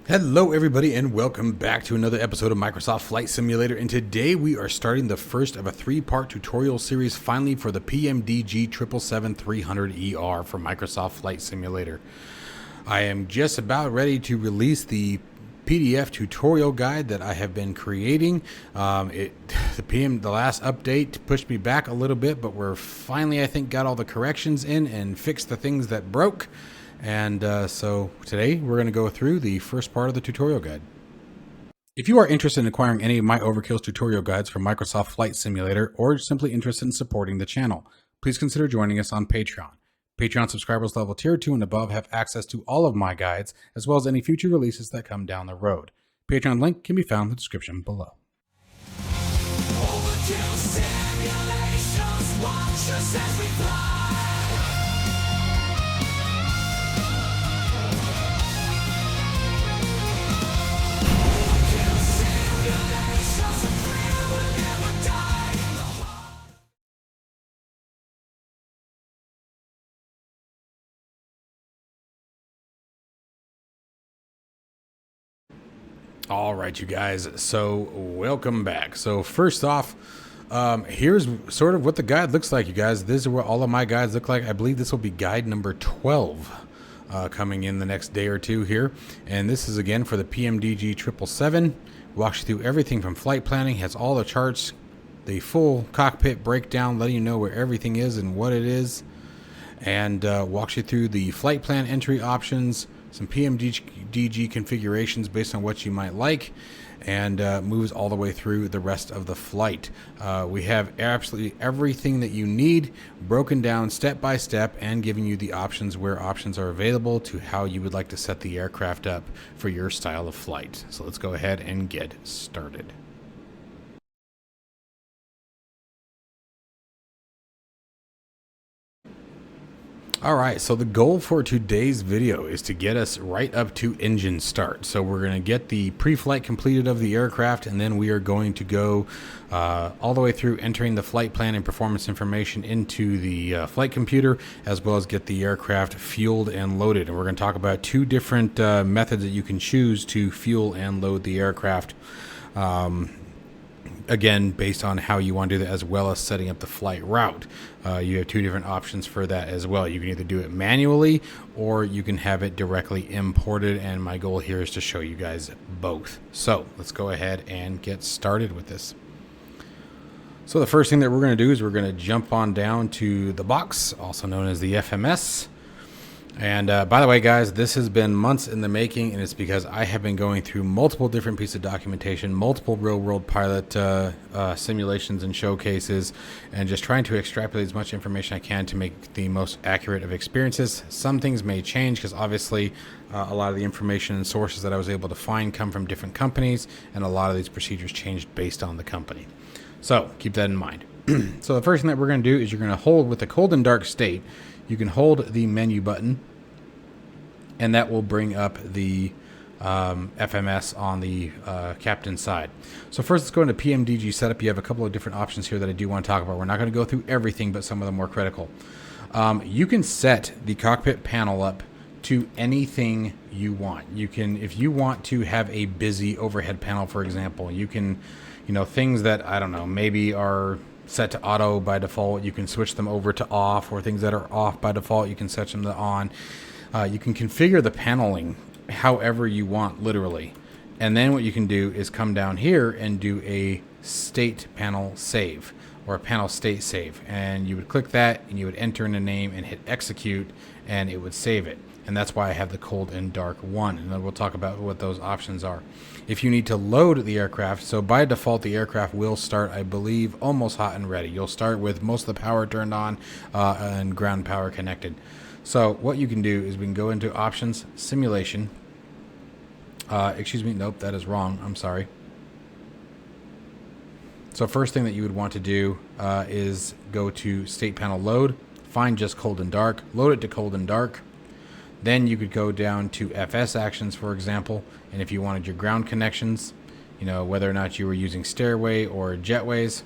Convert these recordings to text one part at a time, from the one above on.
Hello everybody and welcome back to another episode of Microsoft Flight Simulator, and today we are starting the first of a three-part tutorial series finally for the PMDG 777-300ER for Microsoft Flight Simulator. I am just about ready to release the PDF tutorial guide that I have been creating. The last update pushed me back a little bit, but we're finally, I think, got all the corrections in and fixed the things that broke. And so today we're going to go through the first part of the tutorial guide. If you are interested in acquiring any of my Overkill's tutorial guides for Microsoft Flight Simulator, or simply interested in supporting the channel, please consider joining us on Patreon. Patreon subscribers level tier 2 and above have access to all of my guides, as well as any future releases that come down the road. Patreon link can be found in the description below. Overkill simulations, watch us as we fly. Overkill simulations, the thrill will never die in the heart. All right, you guys, so welcome back. So first off, here's sort of what the guide looks like, you guys. This is what all of my guides look like. I believe this will be guide number 12 coming in the next day or two here. And this is again for the PMDG 777. Walks you through everything from flight planning, has all the charts, the full cockpit breakdown, letting you know where everything is and what it is, and walks you through the flight plan entry options, some PMDG configurations based on what you might like, and moves all the way through the rest of the flight. We have absolutely everything that you need broken down step by step and giving you the options where options are available to how you would like to set the aircraft up for your style of flight. So let's go ahead and get started. All right, so the goal for today's video is to get us right up to engine start. So we're going to get the pre-flight completed of the aircraft, and then we are going to go all the way through entering the flight plan and performance information into the flight computer, as well as get the aircraft fueled and loaded. And we're going to talk about two different methods that you can choose to fuel and load the aircraft. Again, based on how you want to do that, as well as setting up the flight route. You have two different options for that as well. You can either do it manually or you can have it directly imported, and my goal here is to show you guys both. So let's go ahead and get started with this. So the first thing that we're going to do is we're going to jump on down to the box, also known as the FMS. And by the way, guys, this has been months in the making, and it's because I have been going through multiple different pieces of documentation, multiple real-world pilot simulations and showcases, and just trying to extrapolate as much information I can to make the most accurate of experiences. Some things may change because obviously a lot of the information and sources that I was able to find come from different companies, and a lot of these procedures changed based on the company. So keep that in mind. So the first thing that we're going to do is you're going to hold with the cold and dark state. You can hold the menu button, and that will bring up the FMS on the captain's side. So first, let's go into PMDG setup. You have a couple of different options here that I do want to talk about. We're not going to go through everything, but some of them more critical. You can set the cockpit panel up to anything you want. You can, if you want to have a busy overhead panel, for example, you can, things that, I don't know, maybe are set to auto by default, you can switch them over to off, or things that are off by default, you can set them to on. You can configure the paneling however you want, literally. And then what you can do is come down here and do a state panel save, or a panel state save. And you would click that and you would enter in a name and hit execute, and it would save it. And that's why I have the cold and dark one. And then we'll talk about what those options are. If you need to load the aircraft, so by default, the aircraft will start, I believe, almost hot and ready. You'll start with most of the power turned on and ground power connected. So what you can do is we can go into options, simulation. Excuse me, nope, that is wrong. I'm sorry. So first thing that you would want to do is go to state panel load, find just cold and dark, load it to cold and dark. Then you could go down to FS actions, for example, and if you wanted your ground connections, whether or not you were using stairway or jetways,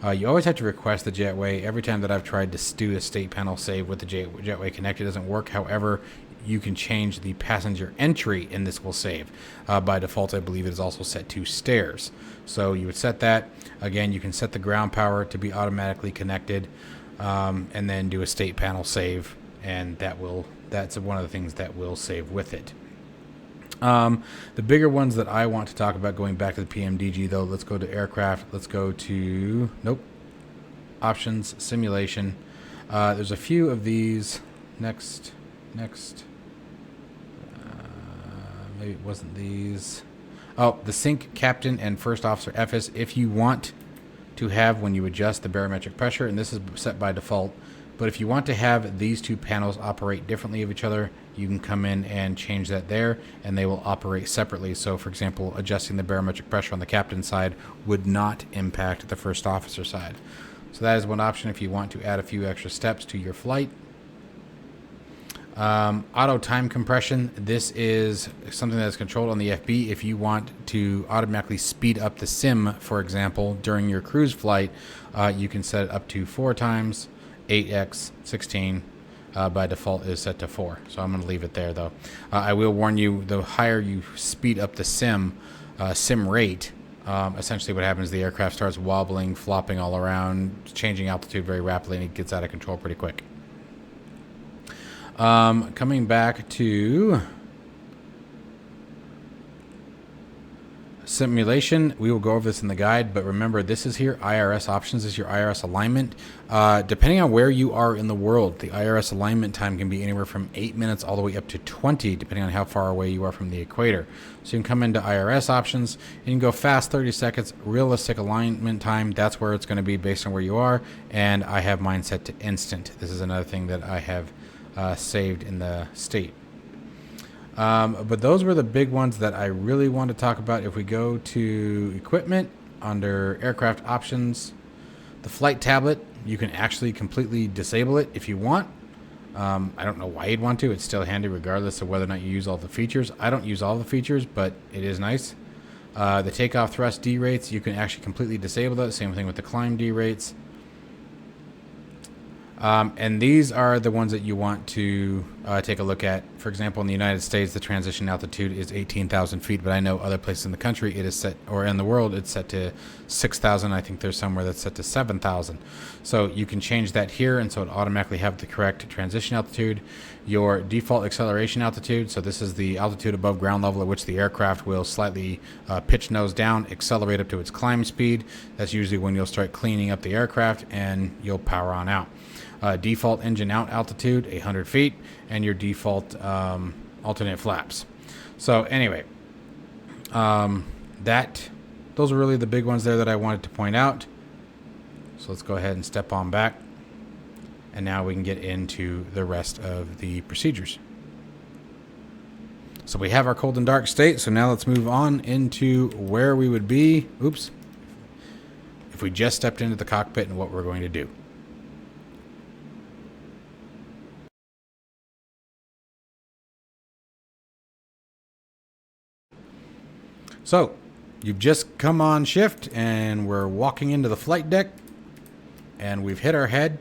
You always have to request the jetway. Every time that I've tried to do a state panel save with the jetway connected, it doesn't work. However, you can change the passenger entry, and this will save. By default, I believe it is also set to stairs. So you would set that. Again, you can set the ground power to be automatically connected, and then do a state panel save, and that's one of the things that will save with it. The bigger ones that I want to talk about, going back to the PMDG though, let's go to aircraft. Let's go to, options, simulation. There's a few of these. Next. Maybe it wasn't these. Oh, the sync captain and first officer FS, if you want to have when you adjust the barometric pressure, and this is set by default, but if you want to have these two panels operate differently of each other, you can come in and change that there, and they will operate separately. So for example, adjusting the barometric pressure on the captain side would not impact the first officer side. So that is one option if you want to add a few extra steps to your flight. Auto time compression. This is something that's controlled on the FB. If you want to automatically speed up the sim, for example, during your cruise flight, you can set it up to 4 times, 8x, 16. By default is set to 4. So I'm going to leave it there though. I will warn you, the higher you speed up the sim rate, essentially what happens is the aircraft starts wobbling, flopping all around, changing altitude very rapidly, and it gets out of control pretty quick. Coming back to simulation, we will go over this in the guide, but remember, this is here, IRS options is your IRS alignment. Depending on where you are in the world, the IRS alignment time can be anywhere from 8 minutes all the way up to 20, depending on how far away you are from the equator. So you can come into IRS options, and you can go fast 30 seconds, realistic alignment time, that's where it's going to be based on where you are, and I have mine set to instant. This is another thing that I have saved in the state. But those were the big ones that I really want to talk about. If we go to equipment under aircraft options, the flight tablet, you can actually completely disable it if you want. I don't know why you'd want to. It's still handy regardless of whether or not you use all the features. I don't use all the features, but it is nice. The takeoff thrust D rates, you can actually completely disable that. Same thing with the climb D rates. And these are the ones that you want to take a look at. For example, in the United States, the transition altitude is 18,000 feet, but I know other places in the country it is set, or in the world, it's set to 6,000. I think there's somewhere that's set to 7,000. So you can change that here, and so it automatically have the correct transition altitude. Your default acceleration altitude, so this is the altitude above ground level at which the aircraft will slightly pitch nose down, accelerate up to its climb speed. That's usually when you'll start cleaning up the aircraft and you'll power on out. Default engine out altitude, 800 feet, and your default alternate flaps. So anyway, those are really the big ones there that I wanted to point out. So let's go ahead and step on back. And now we can get into the rest of the procedures. So we have our cold and dark state. So now let's move on into where we would be. Oops. If we just stepped into the cockpit and what we're going to do. So you've just come on shift and we're walking into the flight deck and we've hit our head.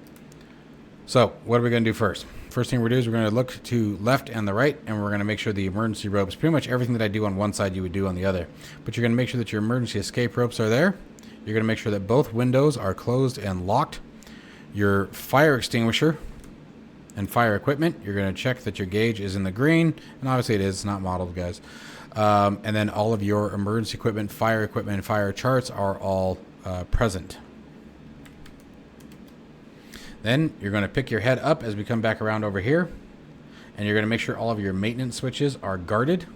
So what are we going to do first? First thing we're going to do is we're going to look to left and the right, and we're going to make sure the emergency ropes, pretty much everything that I do on one side you would do on the other. But you're going to make sure that your emergency escape ropes are there. You're going to make sure that both windows are closed and locked. Your fire extinguisher and fire equipment, you're going to check that your gauge is in the green, and obviously it is, it's not modeled, guys. And then all of your emergency equipment, and fire charts are all present. Then you're going to pick your head up as we come back around over here, and you're going to make sure all of your maintenance switches are guarded.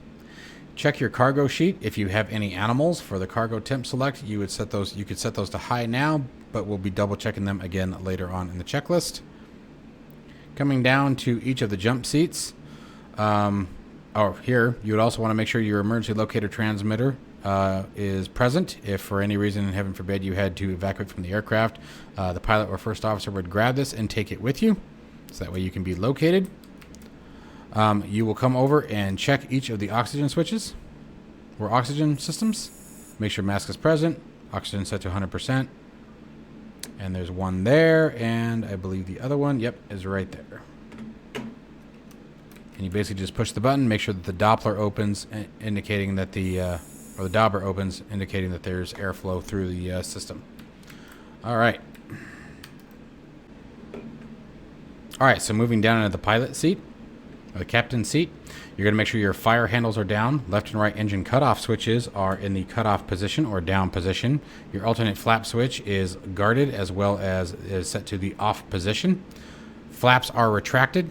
Check your cargo sheet. If you have any animals for the cargo temp select, you would set those. You could set those to high now, but we'll be double checking them again later on in the checklist. Coming down to each of the jump seats. Here, you would also want to make sure your emergency locator transmitter is present. If for any reason, heaven forbid, you had to evacuate from the aircraft, the pilot or first officer would grab this and take it with you, so that way you can be located. You will come over and check each of the oxygen switches or oxygen systems. Make sure mask is present, oxygen set to 100%, and there's one there, and I believe the other one, yep, is right there. And you basically just push the button, make sure that the Doppler opens, indicating that or the dauber opens, indicating that there's airflow through the system. All right. All right, so moving down into the pilot seat, or the captain's seat, you're going to make sure your fire handles are down. Left and right engine cutoff switches are in the cutoff position or down position. Your alternate flap switch is guarded as well as is set to the off position. Flaps are retracted.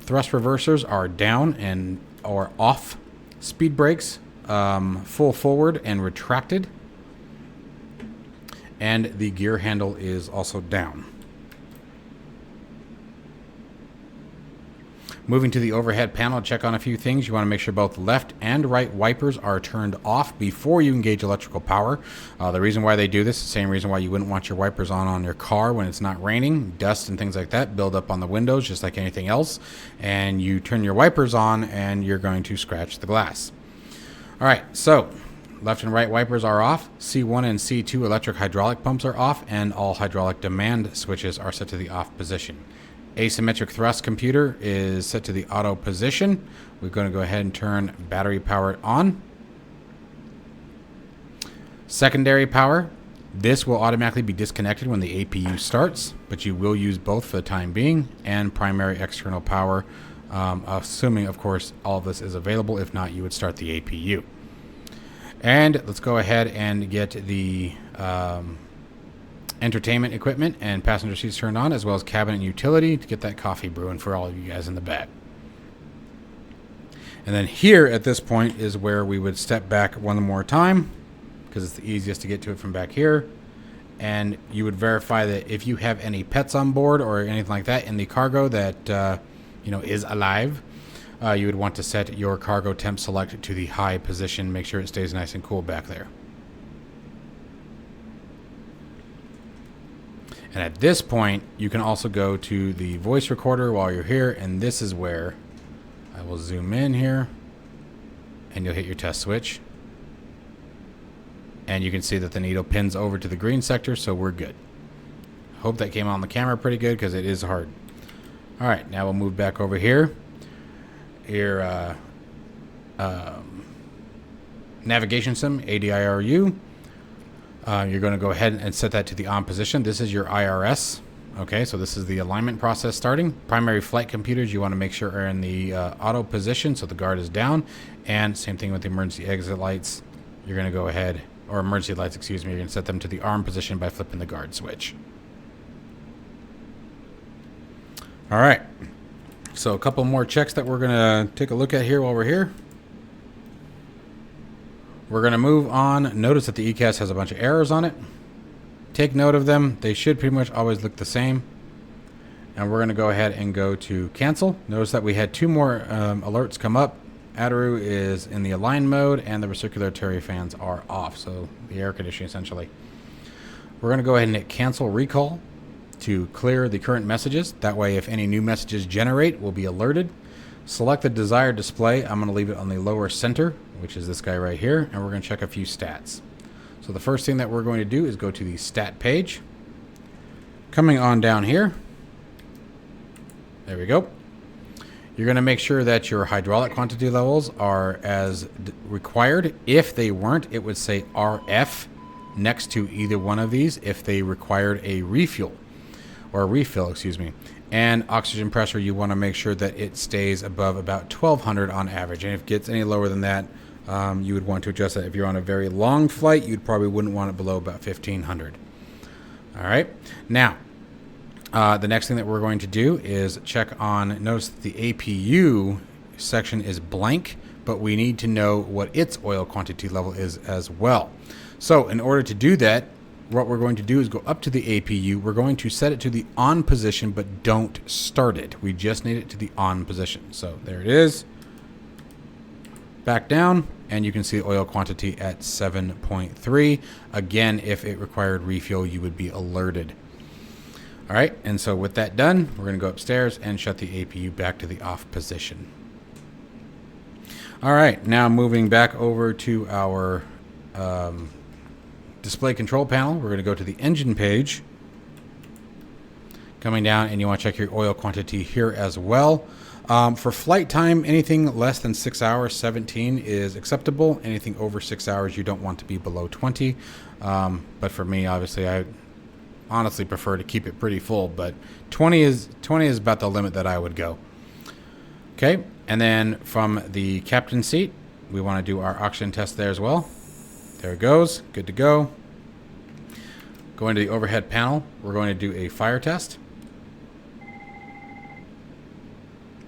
Thrust reversers are down and or off. Speed brakes full forward and retracted. And the gear handle is also down. Moving to the overhead panel, check on a few things. You want to make sure both left and right wipers are turned off before you engage electrical power. The reason why they do this is the same reason why you wouldn't want your wipers on your car when it's not raining. Dust and things like that build up on the windows just like anything else. And you turn your wipers on and you're going to scratch the glass. All right, so left and right wipers are off. C1 and C2 electric hydraulic pumps are off, and all hydraulic demand switches are set to the off position. Asymmetric thrust computer is set to the auto position. We're going to go ahead and turn battery power on. Secondary power. This will automatically be disconnected when the APU starts, but you will use both for the time being. And primary external power, assuming, of course, all of this is available. If not, you would start the APU. And let's go ahead and get the entertainment equipment and passenger seats turned on, as well as cabin and utility to get that coffee brewing for all of you guys in the back. And then here at this point is where we would step back one more time, because it's the easiest to get to it from back here. And you would verify that if you have any pets on board or anything like that in the cargo that is alive, you would want to set your cargo temp select to the high position. Make sure it stays nice and cool back there. And at this point, you can also go to the voice recorder while you're here, and this is where I will zoom in here, and you'll hit your test switch. And you can see that the needle pins over to the green sector, so we're good. Hope that came on the camera pretty good, because it is hard. All right, now we'll move back over here. Your navigation sim, ADIRU. You're going to go ahead and set that to the on position. This is your IRS. Okay, so this is the alignment process starting. Primary flight computers, you want to make sure are in the auto position, so the guard is down. And same thing with the emergency exit lights. You're going to go ahead, or emergency lights, excuse me, you're going to set them to the arm position by flipping the guard switch. All right, so a couple more checks that we're going to take a look at here while we're here. We're going to move on. Notice that the ECAS has a bunch of errors on it. Take note of them. They should pretty much always look the same. And we're going to go ahead and go to cancel. Notice that we had two more alerts come up. Ataru is in the align mode and the recirculatory fans are off. So the air conditioning essentially. We're going to go ahead and hit cancel recall to clear the current messages. That way if any new messages generate, we'll be alerted. Select the desired display. I'm going to leave it on the lower center, which is this guy right here, and we're going to check a few stats. So the first thing that we're going to do is go to the stat page. Coming on down here, there we go. You're going to make sure that your hydraulic quantity levels are as required. If they weren't, it would say RF next to either one of these if they required a refuel, or a refill, excuse me. And oxygen pressure, you want to make sure that it stays above about 1200 on average. And if it gets any lower than that, you would want to adjust that. If you're on a very long flight, you probably wouldn't want it below about 1500. All right. Now, the next thing that we're going to do is check on, notice that the APU section is blank, but we need to know what its oil quantity level is as well. So in order to do that, what we're going to do is go up to the APU. We're going to set it to the on position, but don't start it. We just need it to the on position. So there it is. Back down, and you can see the oil quantity at 7.3. Again, if it required refuel, you would be alerted. All right, and so with that done, we're going to go upstairs and shut the APU back to the off position. All right, now moving back over to our display control panel, we're going to go to the engine page. Coming down, and you want to check your oil quantity here as well. For flight time, anything less than 6 hours, 17 is acceptable. Anything over 6 hours, you don't want to be below 20. But for me, obviously, I honestly prefer to keep it pretty full. But 20 is about the limit that I would go. Okay, and then from the captain seat, we want to do our oxygen test there as well. There it goes, good to go. Going to the overhead panel, we're going to do a fire test.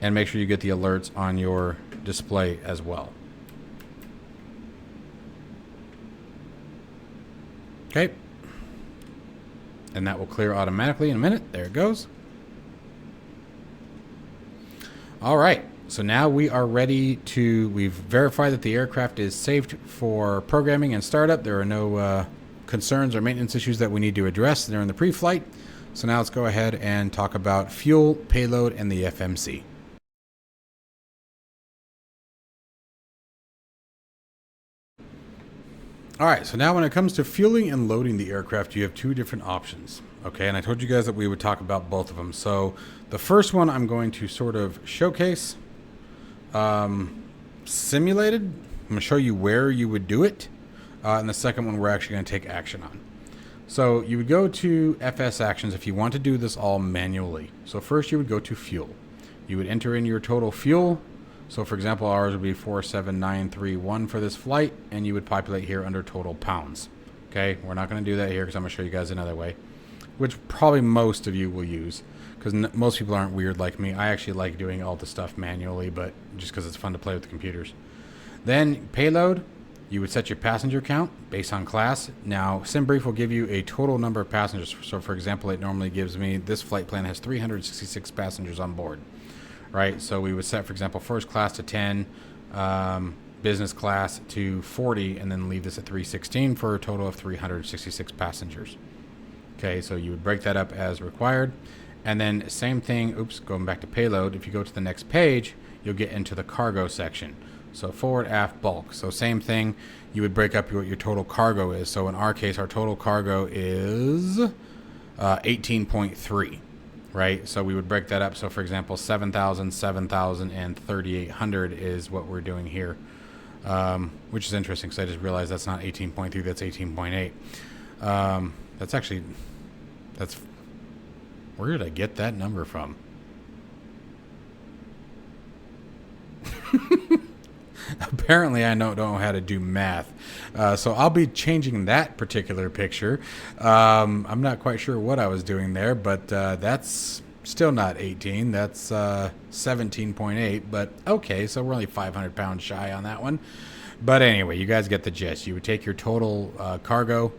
And make sure you get the alerts on your display as well. Okay. And that will clear automatically in a minute. There it goes. All right. So now we are ready to, we've verified that the aircraft is saved for programming and startup. There are no concerns or maintenance issues that we need to address during the pre-flight. So now let's go ahead and talk about fuel, payload, and the FMC. All right, so now when it comes to fueling and loading the aircraft, you have two different options. Okay, and I told you guys that we would talk about both of them. So the first one I'm going to sort of showcase simulated. I'm going to show you where you would do it. And the second one we're actually going to take action on. So you would go to FS Actions if you want to do this all manually. So first you would go to fuel. You would enter in your total fuel. So for example, ours would be 47931 for this flight, and you would populate here under total pounds. Okay, we're not going to do that here because I'm going to show you guys another way, which probably most of you will use because most people aren't weird like me. I actually like doing all the stuff manually, but just because it's fun to play with the computers. Then payload, you would set your passenger count based on class. Now Simbrief will give you a total number of passengers. So for example, it normally gives me, this flight plan has 366 passengers on board. Right, so we would set, for example, first class to 10, business class to 40, and then leave this at 316 for a total of 366 passengers. Okay, so you would break that up as required. And then same thing, oops, going back to payload, if you go to the next page, you'll get into the cargo section. So forward, aft, bulk. So same thing, you would break up what your total cargo is. So in our case, our total cargo is 18.3. Right, so we would break that up. So for example, 7,000, 7,000, and 3,800 is what we're doing here, which is interesting because I just realized that's not 18.3, that's 18.8. That's where did I get that number from? Apparently I don't know how to do math. So I'll be changing that particular picture. I'm not quite sure what I was doing there, but that's still not 18. That's 17.8. But okay, so we're only 500 pounds shy on that one. But anyway, you guys get the gist. You would take your total cargo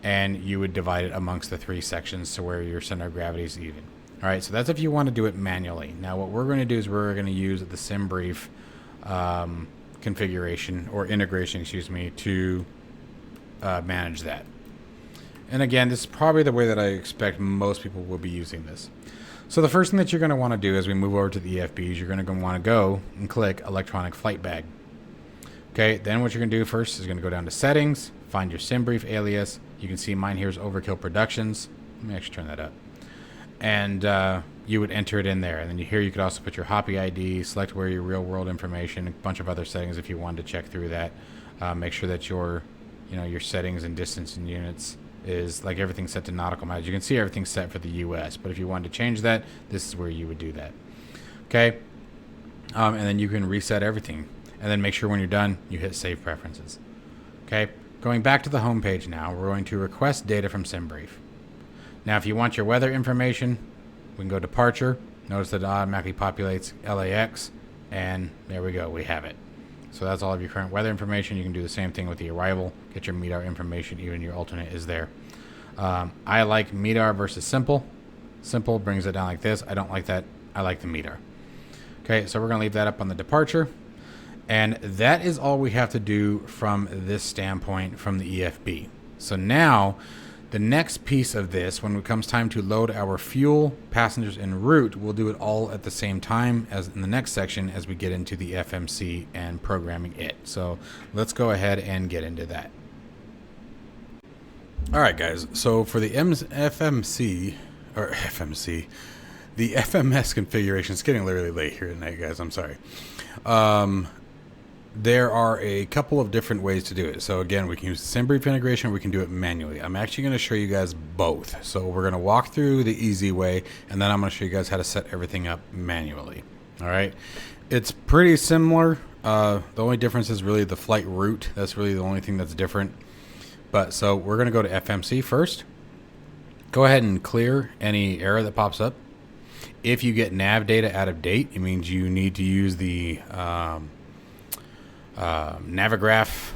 and you would divide it amongst the three sections to where your center of gravity is even. All right, so that's if you want to do it manually. Now what we're going to do is we're going to use the Simbrief configuration or integration, excuse me, to manage that. And again, this is probably the way that I expect most people will be using this. So the first thing that you're going to want to do as we move over to the EFBs, you're going to want to go and click electronic flight bag. Okay, then what you're going to do first is going to go down to settings, find your Simbrief alias. You can see mine here is Overkill Productions. Let me actually turn that up. And you would enter it in there, and then here you could also put your Hoppy ID, select where your real world information, a bunch of other settings if you wanted to check through that. Make sure that your settings and distance and units is like everything set to nautical miles. You can see everything's set for the US, but if you wanted to change that, this is where you would do that. Okay, and then you can reset everything, and then make sure when you're done you hit Save Preferences. Okay, going back to the home page now, we're going to request data from Simbrief. Now if you want your weather information, we can go departure. Notice that it automatically populates LAX, and there we go, we have it. So that's all of your current weather information. You can do the same thing with the arrival, get your MEDAR information, even your alternate is there. I like MEDAR versus simple. Simple brings it down like this. I don't like that. I like the MEDAR. Okay, so we're gonna leave that up on the departure. And that is all we have to do from this standpoint from the EFB. So now, the next piece of this, when it comes time to load our fuel, passengers, en route, we'll do it all at the same time as in the next section as we get into the FMC and programming it. So let's go ahead and get into that. All right, guys. So for the FMC, The FMS configuration, it's getting really late here tonight, guys. I'm sorry. There are a couple of different ways to do it. So again, we can use Simbrief Integration, or we can do it manually. I'm actually going to show you guys both. So we're going to walk through the easy way, and then I'm going to show you guys how to set everything up manually. All right. It's pretty similar. The only difference is really the flight route. That's really the only thing that's different. But so we're going to go to FMC first. Go ahead and clear any error that pops up. If you get nav data out of date, it means you need to use the Navigraph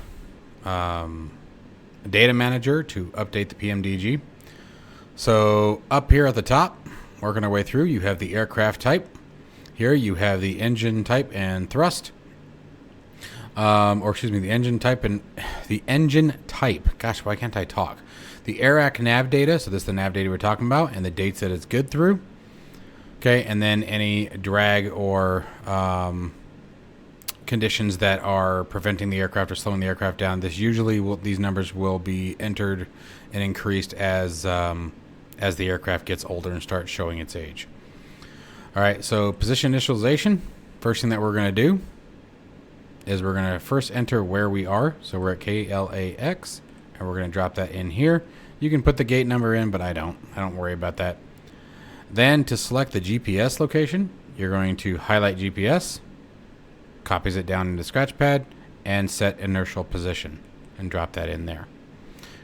data manager to update the PMDG. So up here at the top, working our way through, you have the aircraft type. Here you have the engine type and thrust. The engine type and the engine type. Gosh, why can't I talk? The AirAC nav data. So this is the nav data we're talking about, and the dates that it's good through. Okay, and then any drag or conditions that are preventing the aircraft or slowing the aircraft down. These numbers will be entered and increased as the aircraft gets older and starts showing its age. All right, so position initialization. First thing that we're going to do is we're going to first enter where we are. So we're at KLAX, and we're going to drop that in here. You can put the gate number in, but I don't worry about that. Then to select the GPS location, you're going to highlight GPS, copies it down into Scratchpad, and set inertial position, and drop that in there.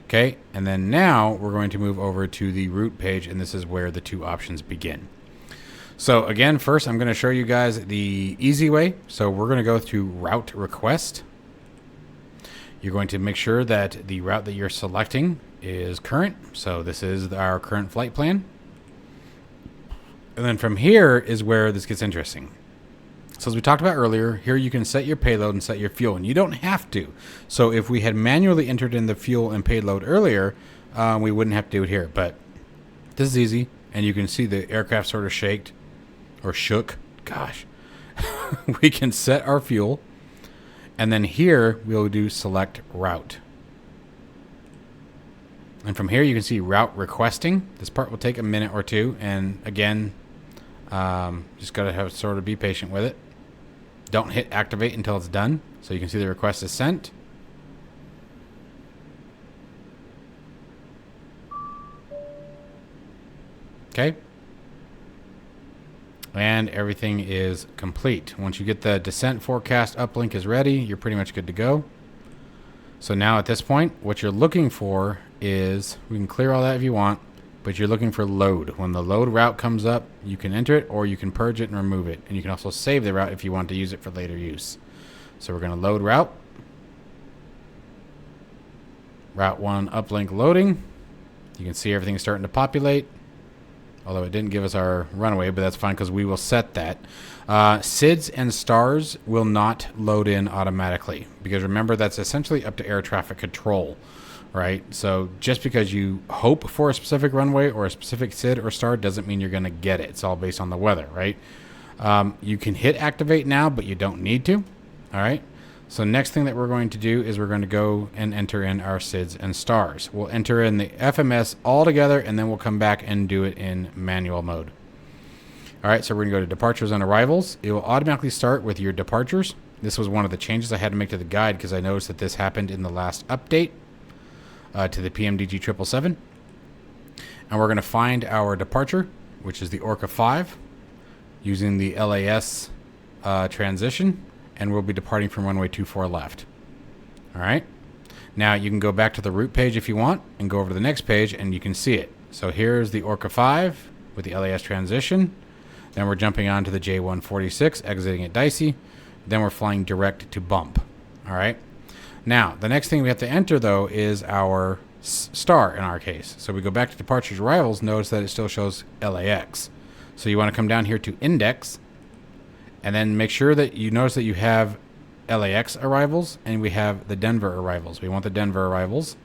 Okay, and then now we're going to move over to the route page, and this is where the two options begin. So again, first I'm going to show you guys the easy way. So we're going to go through route request. You're going to make sure that the route that you're selecting is current. So this is our current flight plan. And then from here is where this gets interesting. So as we talked about earlier, here you can set your payload and set your fuel, and you don't have to. So if we had manually entered in the fuel and payload earlier, we wouldn't have to do it here. But this is easy, and you can see the aircraft sort of shook. Gosh. We can set our fuel, and then here we'll do select route. And from here you can see route requesting. This part will take a minute or two, and again, just got to be patient with it. Don't hit activate until it's done. So you can see the request is sent. Okay. And everything is complete. Once you get the descent forecast uplink is ready, you're pretty much good to go. So now at this point, what you're looking for is, we can clear all that if you want, but you're looking for load. When the load route comes up, you can enter it, or you can purge it and remove it. And you can also save the route if you want to use it for later use. So we're going to load route. Route 1 uplink loading. You can see everything starting to populate. Although it didn't give us our runway, but that's fine because we will set that. SIDS and stars will not load in automatically, because remember, that's essentially up to air traffic control. Right? So just because you hope for a specific runway or a specific SID or star doesn't mean you're going to get it. It's all based on the weather, right? You can hit activate now, but you don't need to. All right. So next thing that we're going to do is we're going to go and enter in our SIDS and stars. We'll enter in the FMS all together, and then we'll come back and do it in manual mode. All right. So we're going to go to departures and arrivals. It will automatically start with your departures. This was one of the changes I had to make to the guide because I noticed that this happened in the last update. To the PMDG 777. And we're going to find our departure, which is the Orca 5, using the LAS transition, and we'll be departing from runway 24 left. All right. Now you can go back to the route page if you want and go over to the next page, and you can see it. So here's the Orca 5 with the LAS transition. Then we're jumping on to the J146, exiting at Dicey. Then we're flying direct to bump. All right. Now, the next thing we have to enter, though, is our star in our case. So we go back to departures arrivals. Notice that it still shows LAX. So you want to come down here to index, and then make sure that you notice that you have LAX arrivals, and we have the Denver arrivals. We want the Denver arrivals.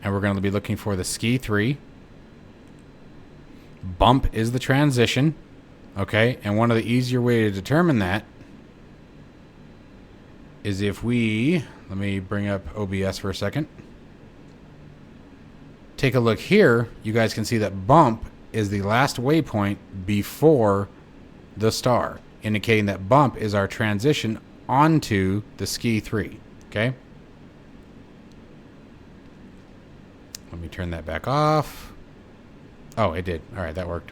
And we're going to be looking for the Ski 3. Bump is the transition. Okay, and one of the easier ways to determine that is if we, let me bring up OBS for a second. Take a look here. You guys can see that bump is the last waypoint before the star, indicating that bump is our transition onto the ski 3. Okay. Let me turn that back off. Oh, it did. All right, that worked.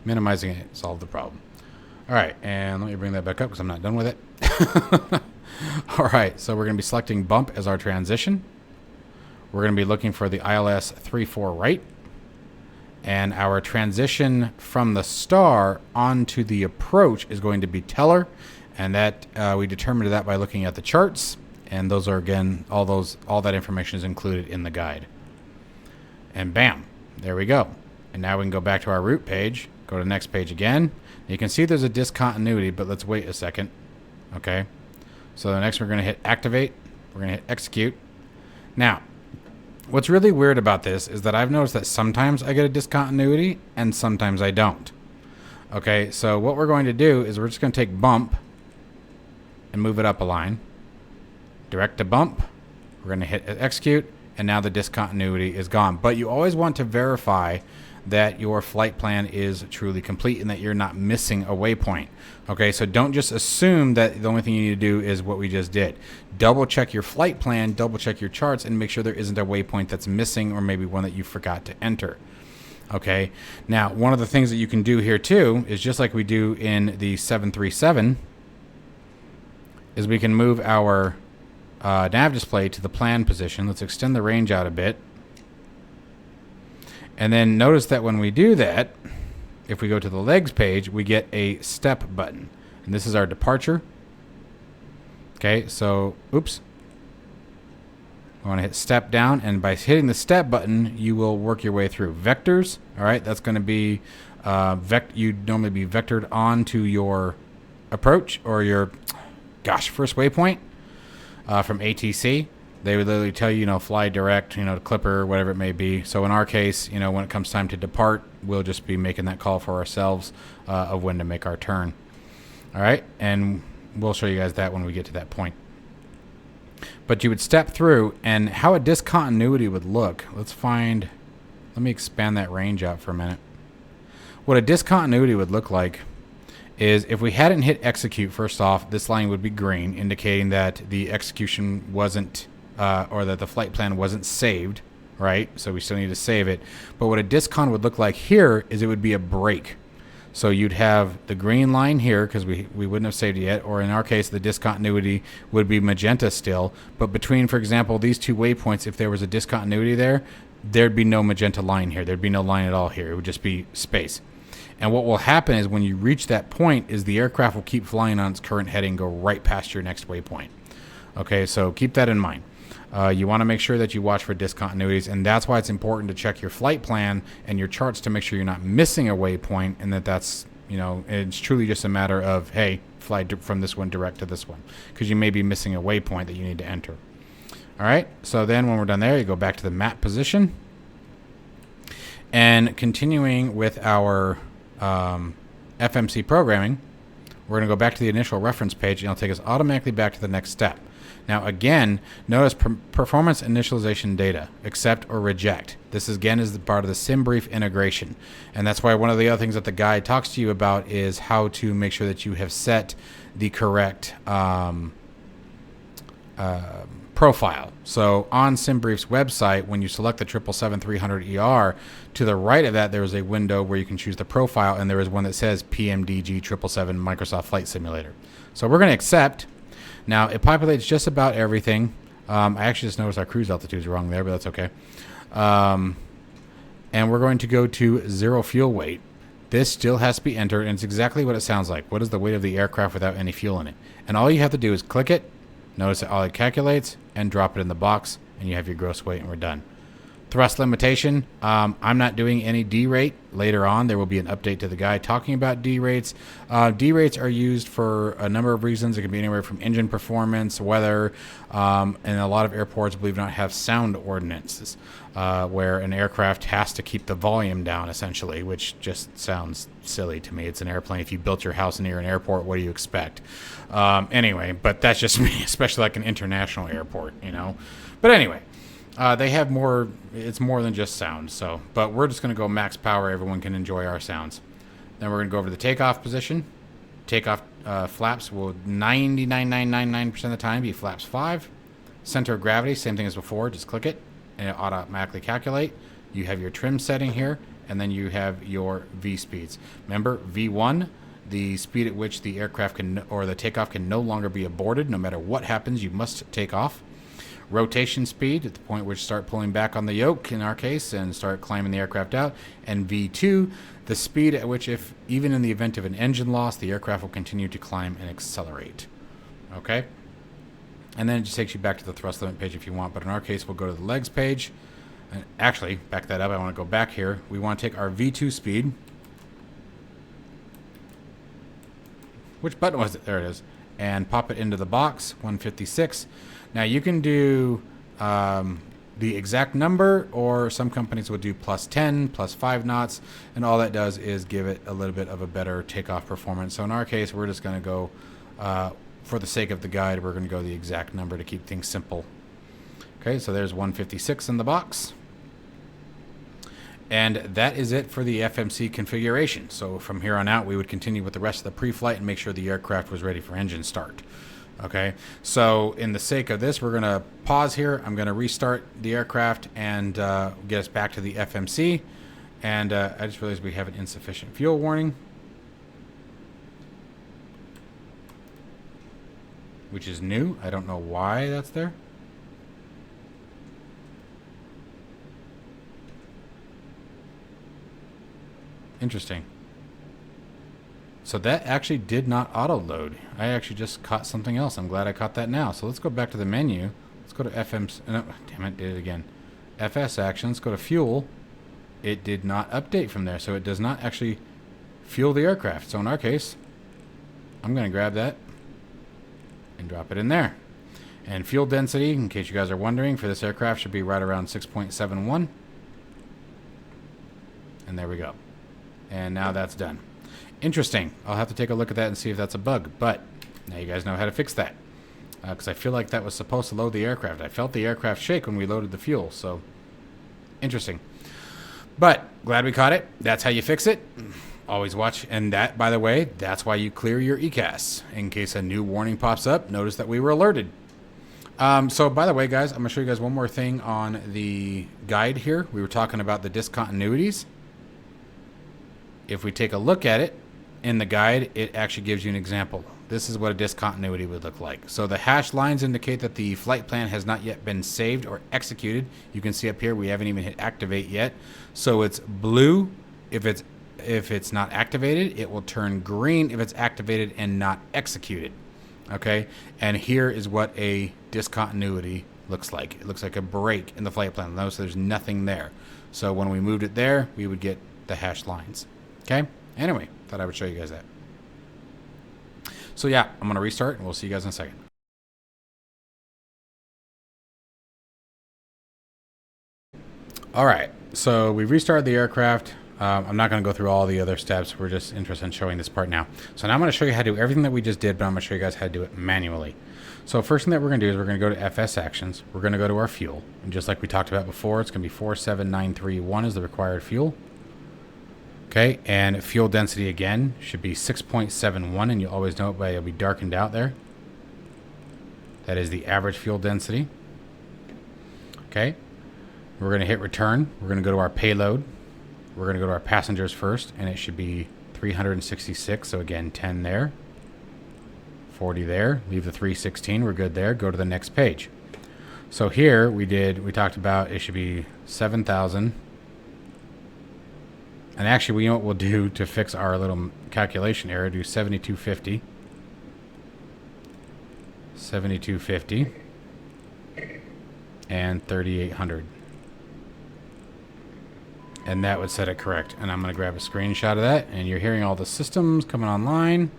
Minimizing it solved the problem. All right, and let me bring that back up because I'm not done with it. All right, so we're going to be selecting bump as our transition. We're going to be looking for the ILS 3-4 right. And our transition from the star onto the approach is going to be teller. And that we determined that by looking at the charts. And those are, again, all that information is included in the guide. And bam, there we go. And now we can go back to our route page, go to the next page again. You can see there's a discontinuity, but let's wait a second. Okay. So the next we're going to hit activate. We're going to hit execute. Now, what's really weird about this is that I've noticed that sometimes I get a discontinuity and sometimes I don't. Okay, so what we're going to do is we're just going to take bump and move it up a line. Direct to bump. We're going to hit execute, and now the discontinuity is gone. But you always want to verify that your flight plan is truly complete and that you're not missing a waypoint. Okay, so don't just assume that the only thing you need to do is what we just did. Double check your flight plan, double check your charts, and make sure there isn't a waypoint that's missing or maybe one that you forgot to enter. Okay, now one of the things that you can do here too is just like we do in the 737 is we can move our nav display to the plan position. Let's extend the range out a bit. And then notice that when we do that, if we go to the legs page, we get a step button. And this is our departure. Okay, so, oops. I want to hit step down, and by hitting the step button, you will work your way through. Vectors, all right, that's going to be, you'd normally be vectored onto your approach or your, first waypoint from ATC. They would literally tell you, fly direct, to Clipper, whatever it may be. So in our case, when it comes time to depart, we'll just be making that call for ourselves of when to make our turn. All right, and we'll show you guys that when we get to that point. But you would step through, and how a discontinuity would look. Let me expand that range out for a minute. What a discontinuity would look like is if we hadn't hit execute, first off, this line would be green, indicating that the execution wasn't or that the flight plan wasn't saved, right? So we still need to save it. But what a discon would look like here is it would be a break. So you'd have the green line here because we wouldn't have saved it yet, or in our case, the discontinuity would be magenta still. But between, for example, these two waypoints, if there was a discontinuity there, there'd be no magenta line here. There'd be no line at all here. It would just be space. And what will happen is when you reach that point is the aircraft will keep flying on its current heading, go right past your next waypoint. Okay, so keep that in mind. You want to make sure that you watch for discontinuities, and that's why it's important to check your flight plan and your charts to make sure you're not missing a waypoint, and that's, it's truly just a matter of, hey, fly from this one direct to this one, because you may be missing a waypoint that you need to enter. All right, so then when we're done there, you go back to the map position, and continuing with our FMC programming, we're going to go back to the initial reference page, and it'll take us automatically back to the next step. Now, again, notice performance initialization data, accept or reject. This, again, is the part of the Simbrief integration. And that's why one of the other things that the guide talks to you about is how to make sure that you have set the correct profile. So on Simbrief's website, when you select the 777-300ER, to the right of that, there is a window where you can choose the profile, and there is one that says PMDG 777 Microsoft Flight Simulator. So we're going to accept. Now, it populates just about everything. I actually just noticed our cruise altitude is wrong there, but that's okay. And we're going to go to 0 fuel weight. This still has to be entered, and it's exactly what it sounds like. What is the weight of the aircraft without any fuel in it? And all you have to do is click it, notice that all it calculates, and drop it in the box, and you have your gross weight, and we're done. Thrust limitation, I'm not doing any D rate. Later on, there will be an update to the guide talking about D rates. D rates are used for a number of reasons. It can be anywhere from engine performance, weather, and a lot of airports, believe it or not, have sound ordinances where an aircraft has to keep the volume down, essentially, which just sounds silly to me. It's an airplane. If you built your house near an airport, what do you expect? Anyway, but that's just me, especially like an international airport, But anyway. They have more, it's more than just sound. So, but we're just going to go max power. Everyone can enjoy our sounds. Then we're going to go over to the takeoff position. Takeoff flaps will 99.999% of the time be flaps 5. Center of gravity, same thing as before. Just click it and it automatically calculate. You have your trim setting here, and then you have your V speeds. Remember, V1, the speed at which the aircraft can, or the takeoff can no longer be aborted. No matter what happens, you must take off. Rotation speed, at the point which start pulling back on the yoke, in our case, and start climbing the aircraft out. And V2, the speed at which, if even in the event of an engine loss, the aircraft will continue to climb and accelerate. Okay? And then it just takes you back to the thrust limit page if you want, but in our case, we'll go to the legs page. And actually, back that up, I want to go back here. We want to take our V2 speed. Which button was it? There it is. And pop it into the box, 156. Now you can do the exact number, or some companies would do plus 10, plus 5 knots, and all that does is give it a little bit of a better takeoff performance. So in our case, we're just going to go, for the sake of the guide, we're going to go the exact number to keep things simple. Okay, so there's 156 in the box. And that is it for the FMC configuration. So from here on out, we would continue with the rest of the pre-flight and make sure the aircraft was ready for engine start. Okay, so in the sake of this, we're going to pause here. I'm going to restart the aircraft and get us back to the FMC. And I just realized we have an insufficient fuel warning, which is new. I don't know why that's there. Interesting. So that actually did not auto load. I actually just caught something else. I'm glad I caught that now. So let's go back to the menu. Let's go to FM. No, damn it, did it again. FS actions. Go to fuel. It did not update from there, so it does not actually fuel the aircraft. So in our case, I'm going to grab that and drop it in there. And fuel density, in case you guys are wondering, for this aircraft should be right around 6.71. And there we go. And now that's done. Interesting. I'll have to take a look at that and see if that's a bug. But now you guys know how to fix that. Because I feel like that was supposed to load the aircraft. I felt the aircraft shake when we loaded the fuel. So, interesting. But, glad we caught it. That's how you fix it. Always watch. And that, by the way, that's why you clear your ECAS. In case a new warning pops up, notice that we were alerted. So, by the way, guys, I'm going to show you guys one more thing on the guide here. We were talking about the discontinuities. If we take a look at it, in the guide, it actually gives you an example. This is what a discontinuity would look like. So the hashed lines indicate that the flight plan has not yet been saved or executed. You can see up here we haven't even hit activate yet. So it's blue if it's not activated. It will turn green if it's activated and not executed. Okay? And here is what a discontinuity looks like. It looks like a break in the flight plan. Notice there's nothing there. So when we moved it there, we would get the hashed lines. Okay? Anyway, thought I would show you guys that. So yeah, I'm going to restart and we'll see you guys in a second. All right, so we've restarted the aircraft. I'm not going to go through all the other steps. We're just interested in showing this part now. So now I'm going to show you how to do everything that we just did, but I'm going to show you guys how to do it manually. So first thing that we're going to do is we're going to go to FS actions. We're going to go to our fuel. And just like we talked about before, it's going to be 47931 is the required fuel. Okay, and fuel density again should be 6.71, and you'll always know it by it'll be darkened out there. That is the average fuel density. Okay, we're going to hit return. We're going to go to our payload. We're going to go to our passengers first, and it should be 366. So again, 10 there, 40 there. Leave the 316. We're good there. Go to the next page. So here we talked about it should be 7,000. And actually, you know what we'll do to fix our little calculation error? Do 7250. 7250. And 3800. And that would set it correct. And I'm going to grab a screenshot of that. And you're hearing all the systems coming online.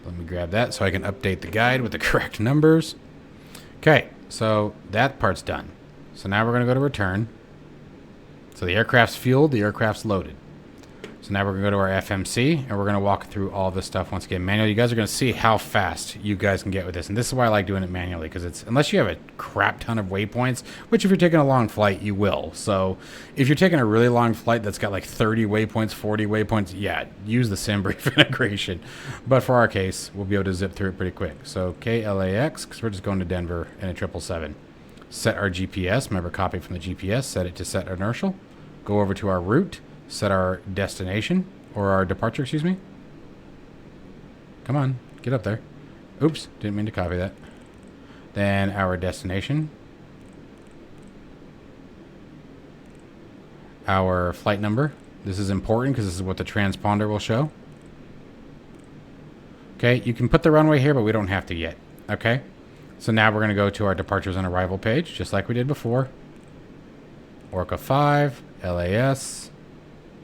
Let me grab that so I can update the guide with the correct numbers. Okay, so that part's done. So now we're going to go to return. So the aircraft's fueled, the aircraft's loaded. So So now we're going to go to our FMC, and we're going to walk through all this stuff once again manually. You guys are going to see how fast you guys can get with this. And this is why I like doing it manually, because it's, unless you have a crap ton of waypoints, which if you're taking a long flight, you will. So if you're taking a really long flight that's got like 30 waypoints, 40 waypoints, yeah, use the Simbrief integration. But for our case, we'll be able to zip through it pretty quick. So KLAX, because we're just going to Denver in a 777. Set our GPS, remember copy from the GPS, set it to set inertial. Go over to our route. Set our destination, or our departure, excuse me. Come on, get up there. Oops, didn't mean to copy that. Then our destination. Our flight number. This is important because this is what the transponder will show. Okay, you can put the runway here, but we don't have to yet. Okay, so now we're going to go to our departures and arrival page, just like we did before. Orca 5, LAS.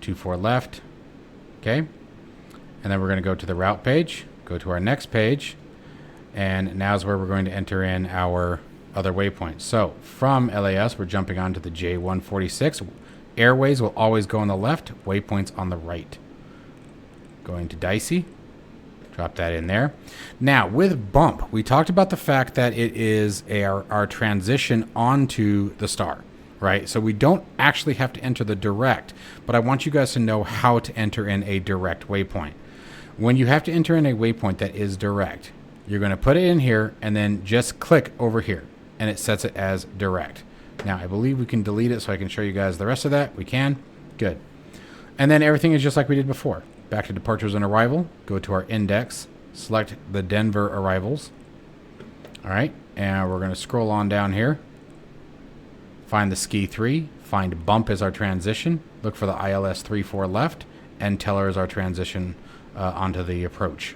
24 left. Okay. And then we're going to go to the route page, go to our next page, and now's where we're going to enter in our other waypoints. So from LAS, we're jumping onto the J146. Airways will always go on the left, waypoints on the right. Going to Dicey. Drop that in there. Now, with bump, we talked about the fact that it is our transition onto the star. Right? So we don't actually have to enter the direct, but I want you guys to know how to enter in a direct waypoint. When you have to enter in a waypoint that is direct, you're going to put it in here and then just click over here and it sets it as direct. Now, I believe we can delete it so I can show you guys the rest of that. We can. Good. And then everything is just like we did before. Back to departures and arrival, go to our index, select the Denver arrivals. All right. And we're going to scroll on down here. Find the ski 3, find bump as our transition, look for the ILS 34 left, and teller as our transition onto the approach.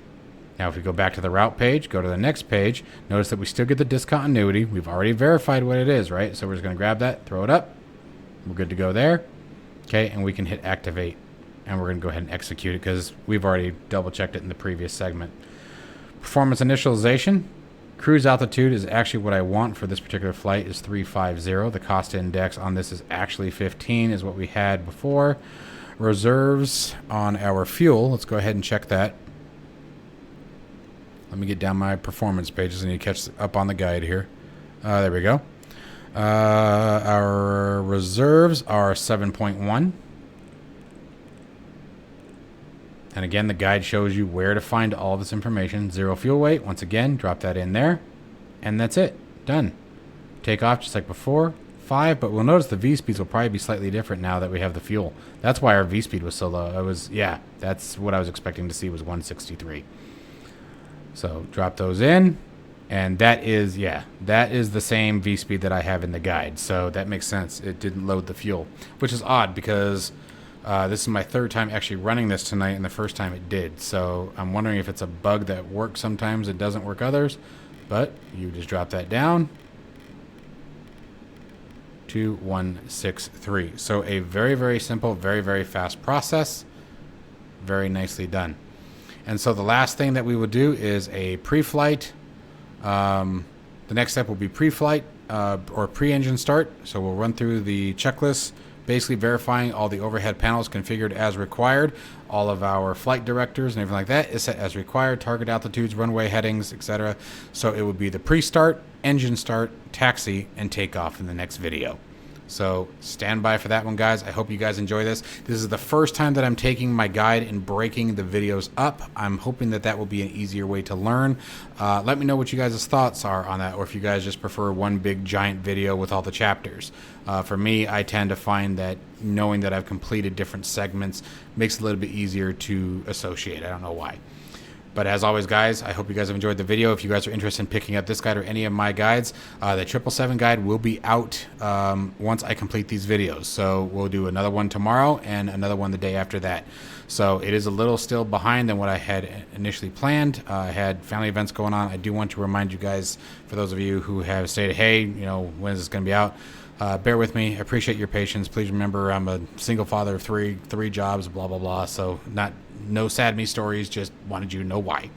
Now if we go back to the route page, go to the next page, notice that we still get the discontinuity. We've already verified what it is, right? So we're just going to grab that, throw it up. We're good to go there. Okay, and we can hit activate. And we're going to go ahead and execute it because we've already double checked it in the previous segment. Performance initialization. Cruise altitude is actually what I want for this particular flight is 350. The cost index on this is actually 15 is what we had before. Reserves on our fuel. Let's go ahead and check that. Let me get down my performance pages. I need to catch up on the guide here. There we go. Our reserves are 7.1. And again, the guide shows you where to find all this information. 0 fuel weight. Once again, drop that in there. And that's it. Done. Take off just like before. 5, but we'll notice the V-speeds will probably be slightly different now that we have the fuel. That's why our V-speed was so low. That's what I was expecting to see was 163. So drop those in. And that is the same V-speed that I have in the guide. So that makes sense. It didn't load the fuel, which is odd because this is my third time actually running this tonight, and the first time it did. So I'm wondering if it's a bug that works sometimes, it doesn't work others. But you just drop that down. 2163. So a very, very simple, very, very fast process. Very nicely done. And so the last thing that we will do is a pre-flight. The next step will be pre-flight or pre-engine start. So we'll run through the checklist, basically verifying all the overhead panels configured as required. All of our flight directors and everything like that is set as required, target altitudes, runway headings, etc. So it would be the pre-start, engine start, taxi, and takeoff in the next video. So stand by for that one, guys. I hope you guys enjoy this. This is the first time that I'm taking my guide and breaking the videos up. I'm hoping that that will be an easier way to learn. Let me know what you guys' thoughts are on that, or if you guys just prefer one big giant video with all the chapters. For me, I tend to find that knowing that I've completed different segments makes it a little bit easier to associate. I don't know why. But as always, guys, I hope you guys have enjoyed the video. If you guys are interested in picking up this guide or any of my guides, the 777 guide will be out once I complete these videos. So we'll do another one tomorrow and another one the day after that. So it is a little still behind than what I had initially planned. I had family events going on. I do want to remind you guys, for those of you who have stated, hey, you know, when is this going to be out? Bear with me. I appreciate your patience. Please remember I'm a single father of three jobs, blah, blah, blah. So no sad me stories, just wanted you to know why.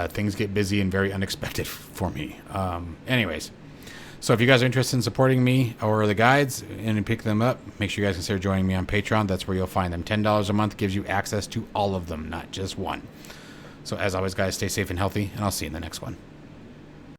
Things get busy and very unexpected for me. Anyways, So if you guys are interested in supporting me or the guides and pick them up, make sure you guys consider joining me on Patreon. That's where you'll find them. $10 a month gives you access to all of them, not just one. So as always, guys, stay safe and healthy, and I'll see you in the next one.